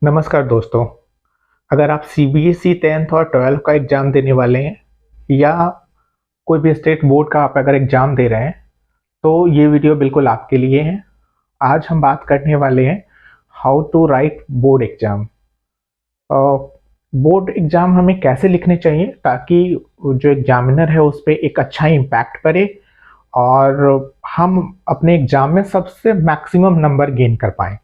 नमस्कार दोस्तों। अगर आप सीबीएसई 10th और 12th का एग्ज़ाम देने वाले हैं या कोई भी स्टेट बोर्ड का आप अगर एग्ज़ाम दे रहे हैं, तो ये वीडियो बिल्कुल आपके लिए है। आज हम बात करने वाले हैं how to write board exam. Board exam हमें कैसे लिखने चाहिए ताकि जो एग्ज़ामिनर है उस पे एक अच्छा इम्पैक्ट पड़े और हम अपने एग्ज़ाम में सबसे मैक्सिमम नंबर गेन कर पाएँ।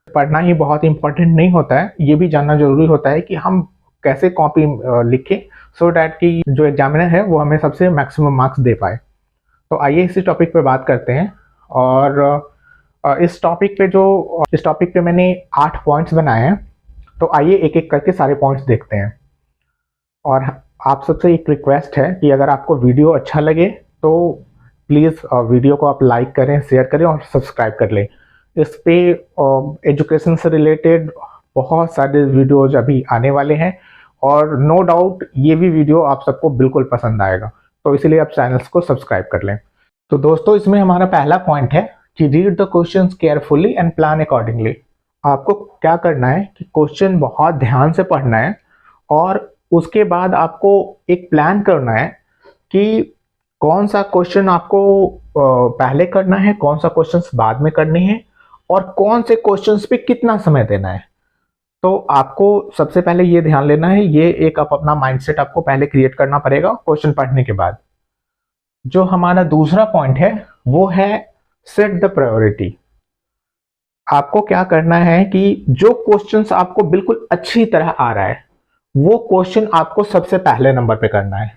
पढ़ना ही बहुत इम्पोर्टेंट नहीं होता है, ये भी जानना ज़रूरी होता है कि हम कैसे कॉपी लिखें सो दैट कि जो एग्जामिनर है वो हमें सबसे मैक्सिमम मार्क्स दे पाए। तो आइए इसी टॉपिक पे बात करते हैं। और इस टॉपिक पे मैंने 8 पॉइंट्स बनाए हैं, तो आइए एक एक करके सारे पॉइंट्स देखते हैं। और आप सबसे एक रिक्वेस्ट है कि अगर आपको वीडियो अच्छा लगे तो प्लीज़ वीडियो को आप लाइक करें, शेयर करें और सब्सक्राइब कर लें। इस पे एजुकेशन से रिलेटेड बहुत सारे वीडियोज अभी आने वाले हैं और नो डाउट ये भी वीडियो आप सबको बिल्कुल पसंद आएगा, तो इसीलिए आप चैनल्स को सब्सक्राइब कर लें। तो दोस्तों, इसमें हमारा पहला पॉइंट है कि read the questions carefully and plan accordingly. आपको क्या करना है कि क्वेश्चन बहुत ध्यान से पढ़ना है और उसके बाद आपको एक प्लान करना है कि कौन सा क्वेश्चन आपको पहले करना है, कौन सा क्वेश्चन बाद में करने हैं और कौन से क्वेश्चंस पे कितना समय देना है। तो आपको सबसे पहले ये ध्यान लेना है, ये एक आप अपना माइंडसेट आपको पहले क्रिएट करना पड़ेगा क्वेश्चन पढ़ने के बाद। जो हमारा दूसरा पॉइंट है वो है सेट द प्रायोरिटी। आपको क्या करना है कि जो क्वेश्चंस आपको बिल्कुल अच्छी तरह आ रहा है वो क्वेश्चन आपको सबसे पहले नंबर पे करना है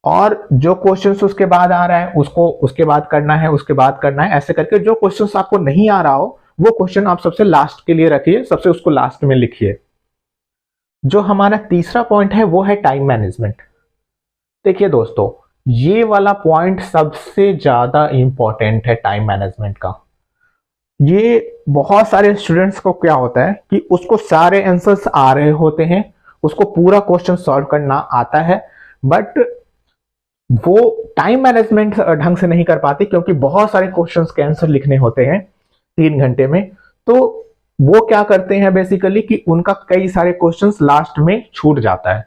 और जो क्वेश्चंस उसके बाद आ रहा है उसको उसके बाद करना है, उसके बाद करना है। ऐसे करके जो क्वेश्चंस आपको नहीं आ रहा हो वो क्वेश्चन आप सबसे लास्ट के लिए रखिए, सबसे उसको लास्ट में लिखिए। जो हमारा तीसरा पॉइंट है वो है टाइम मैनेजमेंट। देखिए दोस्तों, ये वाला पॉइंट सबसे ज्यादा इंपॉर्टेंट है टाइम मैनेजमेंट का। ये बहुत सारे स्टूडेंट्स को क्या होता है कि उसको सारे आंसर्स आ रहे होते हैं, उसको पूरा क्वेश्चन सॉल्व करना आता है, बट वो टाइम मैनेजमेंट ढंग से नहीं कर पाते क्योंकि बहुत सारे क्वेश्चंस के आंसर लिखने होते हैं 3 घंटे में। तो वो क्या करते हैं बेसिकली कि उनका कई सारे क्वेश्चंस लास्ट में छूट जाता है,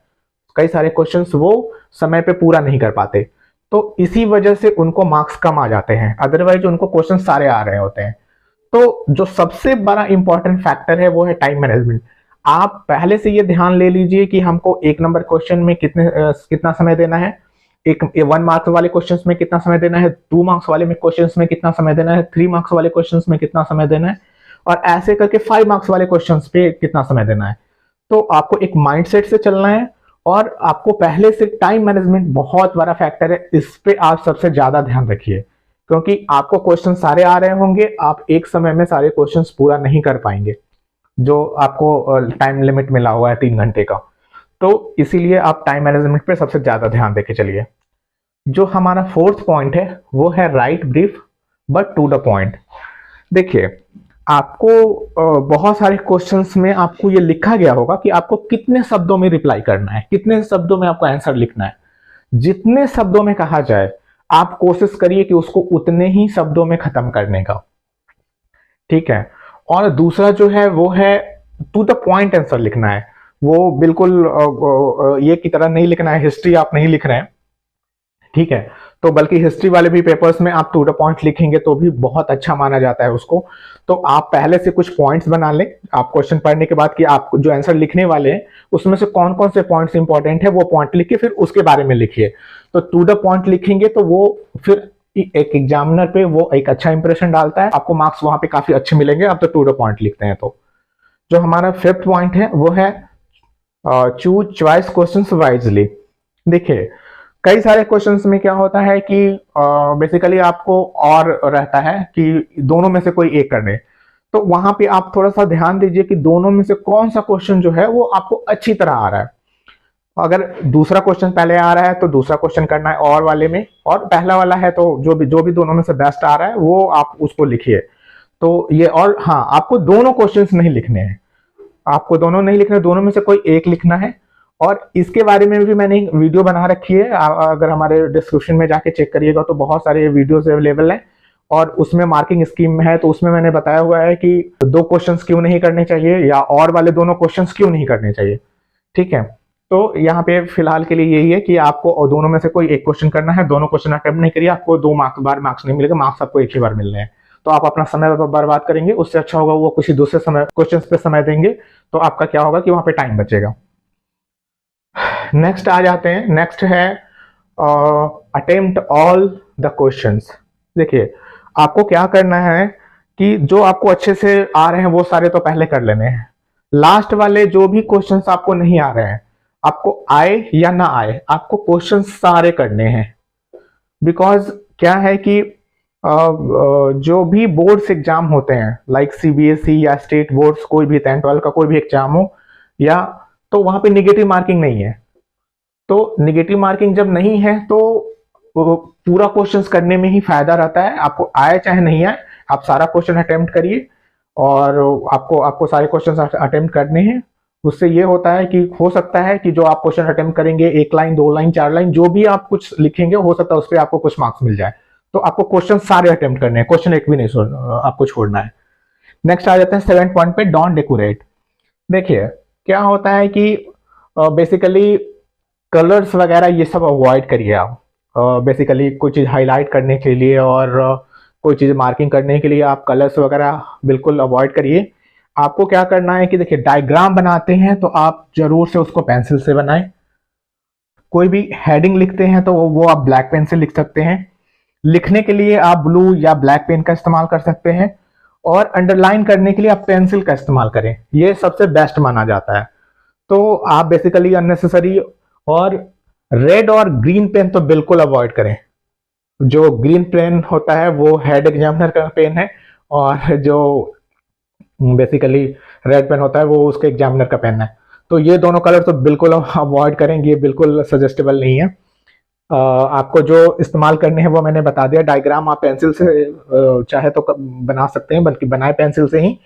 कई सारे क्वेश्चंस वो समय पे पूरा नहीं कर पाते, तो इसी वजह से उनको मार्क्स कम आ जाते हैं। अदरवाइज उनको क्वेश्चन सारे आ रहे होते हैं। तो जो सबसे बड़ा इंपॉर्टेंट फैक्टर है वो है टाइम मैनेजमेंट। आप पहले से ये ध्यान ले लीजिए कि हमको 1 नंबर क्वेश्चन में कितना समय देना है, एक 1 मार्क्स वाले क्वेश्चंस में कितना समय देना है, 2 मार्क्स वाले में क्वेश्चंस में कितना समय देना है, 3 मार्क्स वाले क्वेश्चंस में कितना समय देना है और ऐसे करके 5 मार्क्स वाले क्वेश्चंस पे कितना समय देना है। तो आपको एक माइंडसेट से चलना है और आपको पहले से टाइम मैनेजमेंट बहुत बड़ा फैक्टर है, इस पे आप सबसे ज्यादा ध्यान रखिए क्योंकि आपको क्वेश्चन सारे आ रहे होंगे, आप एक समय में सारे क्वेश्चंस पूरा नहीं कर पाएंगे जो आपको टाइम लिमिट मिला हुआ है 3 घंटे का। तो इसीलिए आप टाइम मैनेजमेंट पे सबसे ज्यादा ध्यान देके चलिए। जो हमारा फोर्थ पॉइंट है वो है write brief but to the point. देखिए, आपको बहुत सारे क्वेश्चंस में आपको ये लिखा गया होगा कि आपको कितने शब्दों में रिप्लाई करना है, कितने शब्दों में आपको आंसर लिखना है। जितने शब्दों में कहा जाए आप कोशिश करिए कि उसको उतने ही शब्दों में खत्म करने का, ठीक है। और दूसरा जो है वो है टू द पॉइंट आंसर लिखना है। वो बिल्कुल ये की तरह नहीं लिखना है, हिस्ट्री आप नहीं लिख रहे हैं, ठीक है। तो बल्कि हिस्ट्री वाले भी पेपर्स में आप टू द पॉइंट लिखेंगे तो भी बहुत अच्छा माना जाता है उसको। तो आप पहले से कुछ पॉइंट्स बना लें, आप क्वेश्चन पढ़ने के बाद कि आप जो आंसर लिखने वाले हैं उसमें से कौन कौन से पॉइंट्स इंपॉर्टेंट है वो पॉइंट लिखिए, फिर उसके बारे में लिखिए। तो टू द पॉइंट लिखेंगे तो वो फिर एक एग्जामिनर पे वो एक अच्छा इंप्रेशन डालता है, आपको मार्क्स वहां पे काफी अच्छे मिलेंगे आप तो टू द पॉइंट लिखते हैं। तो जो हमारा फिफ्थ पॉइंट है वो है चूज चॉइस क्वेश्चंस वाइजली। देखिए, कई सारे क्वेश्चंस में क्या होता है कि बेसिकली आपको और रहता है कि दोनों में से कोई एक करने, तो वहां पे आप थोड़ा सा ध्यान दीजिए कि दोनों में से कौन सा क्वेश्चन जो है वो आपको अच्छी तरह आ रहा है। अगर दूसरा क्वेश्चन पहले आ रहा है तो दूसरा क्वेश्चन करना है और वाले में, और पहला वाला है तो जो भी दोनों में से बेस्ट आ रहा है वो आप उसको लिखिए। तो ये, और हाँ, आपको दोनों क्वेश्चंस नहीं लिखने हैं, आपको दोनों नहीं लिखने, दोनों में से कोई एक लिखना है। और इसके बारे में भी मैंने एक वीडियो बना रखी है, अगर हमारे डिस्क्रिप्शन में जाके चेक करिएगा तो बहुत सारे वीडियोस अवेलेबल हैं और उसमें मार्किंग स्कीम है, तो उसमें मैंने बताया हुआ है कि 2 क्वेश्चंस क्यों नहीं करने चाहिए या और वाले दोनों क्वेश्चंस क्यों नहीं करने चाहिए। ठीक है, तो यहाँ पे फिलहाल के लिए यही है कि आपको दोनों में से कोई एक क्वेश्चन करना है, दोनों क्वेश्चन अटेम्प्ट नहीं करिए, आपको 2 बार मार्क्स नहीं मिलेगा, मार्क्स आपको एक ही बार मिलने हैं। तो आप अपना समय बर्बाद करेंगे, उससे अच्छा होगा वो किसी दूसरे समय क्वेश्चन पे समय देंगे, तो आपका क्या होगा कि वहां पे टाइम बचेगा। नेक्स्ट आ जाते हैं, नेक्स्ट है अटेम्प्ट ऑल द क्वेश्चंस। देखिए आपको क्या करना है कि जो आपको अच्छे से आ रहे हैं वो सारे तो पहले कर लेने हैं, लास्ट वाले जो भी क्वेश्चंस आपको नहीं आ रहे हैं, आपको आए या ना आए, आपको क्वेश्चंस सारे करने हैं। बिकॉज क्या है कि जो भी बोर्ड्स एग्जाम होते हैं लाइक सीबीएसई या स्टेट बोर्ड्स, कोई भी 10th 12 का कोई भी एग्जाम हो, या तो वहां पे निगेटिव मार्किंग नहीं है। तो निगेटिव मार्किंग जब नहीं है तो पूरा क्वेश्चंस करने में ही फायदा रहता है। आपको आए चाहे नहीं आए, आप सारा क्वेश्चन अटेम्प्ट करिए, और आपको सारे क्वेश्चंस अटेम्प्ट करने हैं। उससे ये होता है कि हो सकता है कि जो आप क्वेश्चन अटेम्प्ट करेंगे, 1 लाइन 2 लाइन 4 लाइन जो भी आप कुछ लिखेंगे, हो सकता है उस पर आपको कुछ मार्क्स मिल जाए। तो आपको क्वेश्चन सारे अटेम्प्ट करने हैं, क्वेश्चन एक भी नहीं आपको छोड़ना है। नेक्स्ट आ जाते हैं 7th पॉइंट पे, डोंट डेकोरेट। देखिए क्या होता है कि बेसिकली कलर्स वगैरह ये सब अवॉइड करिए आप। बेसिकली कोई चीज़ हाईलाइट करने के लिए और कोई चीज़ मार्किंग करने के लिए आप कलर्स वगैरह बिल्कुल अवॉइड करिए। आपको क्या करना है कि देखिए डायग्राम बनाते हैं तो आप जरूर से उसको पेंसिल से बनाएं। कोई भी हेडिंग लिखते हैं तो वो आप ब्लैक पेन से लिख सकते हैं। लिखने के लिए आप ब्लू या ब्लैक पेन का इस्तेमाल कर सकते हैं, और अंडरलाइन करने के लिए आप पेंसिल का इस्तेमाल करें, ये सबसे बेस्ट माना जाता है। तो आप बेसिकली अननेसेसरी और रेड और ग्रीन पेन तो बिल्कुल अवॉइड करें। जो ग्रीन पेन होता है वो हेड एग्जामिनर का पेन है, और जो बेसिकली रेड पेन होता है वो उसके एग्जामिनर का पेन है। तो ये दोनों कलर तो बिल्कुल अवॉइड करेंगे, ये बिल्कुल सजेस्टेबल नहीं है। आपको जो इस्तेमाल करने हैं वो मैंने बता दिया। डायग्राम आप पेंसिल से चाहे तो बना सकते हैं, बल्कि बनाए पेंसिल से ही,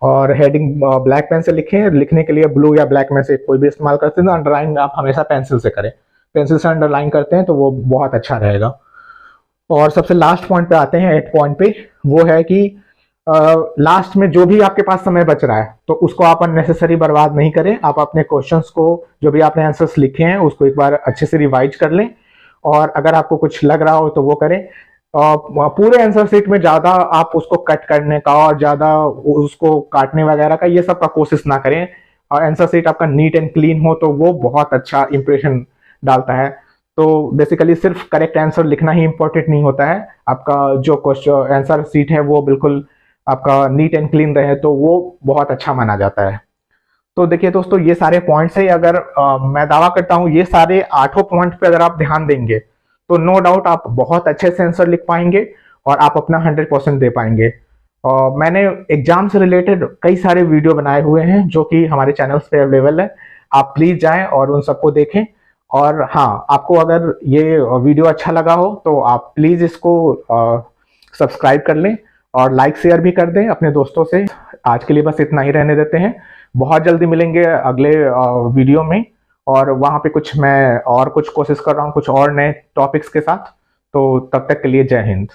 और हेडिंग ब्लैक पेन से लिखें। लिखने के लिए ब्लू या ब्लैक में से कोई भी इस्तेमाल करते हैं। अंडरलाइन आप हमेशा पेंसिल से करें, पेंसिल से अंडरलाइन करते हैं तो वो बहुत अच्छा रहेगा। और सबसे लास्ट पॉइंट पे आते हैं, 8th पॉइंट पे, वो है कि लास्ट में जो भी आपके पास समय बच रहा है तो उसको आप अननेसेसरी बर्बाद नहीं करें। आप अपने क्वेश्चंस को, जो भी आपने आंसर्स लिखे हैं, उसको एक बार अच्छे से रिवाइज कर लें, और अगर आपको कुछ लग रहा हो तो वो करें। पूरे आंसर शीट में ज्यादा आप उसको कट करने का और ज्यादा उसको काटने वगैरह का, ये सब का कोशिश ना करें। और आंसर शीट आपका नीट एंड क्लीन हो तो वो बहुत अच्छा इंप्रेशन डालता है। तो बेसिकली सिर्फ करेक्ट आंसर लिखना ही इंपॉर्टेंट नहीं होता है, आपका जो क्वेश्चन आंसर शीट है वो बिल्कुल आपका नीट एंड क्लीन रहे तो वो बहुत अच्छा माना जाता है। तो देखिए दोस्तों, ये सारे पॉइंट्स है। अगर मैं दावा करता हूं ये सारे 8 पॉइंट पे अगर आप ध्यान देंगे तो नो डाउट आप बहुत अच्छे से आंसर लिख पाएंगे और आप अपना 100% दे पाएंगे। मैंने एग्जाम से रिलेटेड कई सारे वीडियो बनाए हुए हैं जो कि हमारे चैनल्स पे अवेलेबल है, आप प्लीज जाएं और उन सबको देखें। और हाँ, आपको अगर ये वीडियो अच्छा लगा हो तो आप प्लीज इसको सब्सक्राइब कर लें और लाइक शेयर भी कर दें अपने दोस्तों से। आज के लिए बस इतना ही रहने देते हैं, बहुत जल्दी मिलेंगे अगले वीडियो में, और वहां पे मैं और कुछ कोशिश कर रहा हूँ कुछ और नए टॉपिक्स के साथ। तो तब तक के लिए जय हिंद।